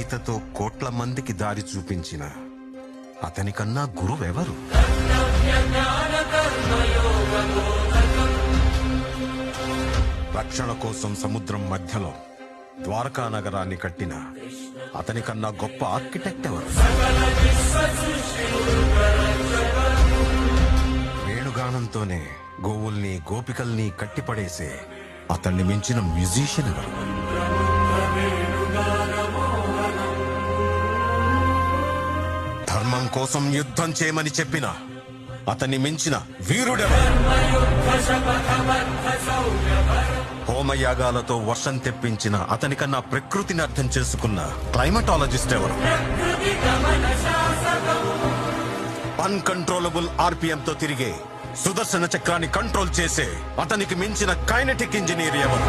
గీతతో కోట్ల మందికి దారి చూపించిన అతనికన్నా గురువెవరు? రక్షణ కోసం సముద్రం మధ్యలో ద్వారకా నగరాన్ని కట్టిన అతనికన్నా గొప్ప ఆర్కిటెక్ట్ ఎవరు? వేణుగానంతోనే గోవుల్ని గోపికల్ని కట్టిపడేసే అతన్ని మించిన మ్యూజిషియన్ ఎవరు? ధర్మం కోసం యుద్ధం చేయమని చెప్పిన అతన్ని మించిన వీరుడెవరు? హోమయాగాలతో వర్షం తెప్పించిన అతనికన్నా ప్రకృతిని అర్థం చేసుకున్న క్లైమటాలజిస్ట్ ఎవరు? అన్కంట్రోలబుల్ ఆర్పిఎంతో తిరిగే సుదర్శన చక్రాన్ని కంట్రోల్ చేసే అతనికి మించిన కైనెటిక్ ఇంజనీర్ ఎవరు?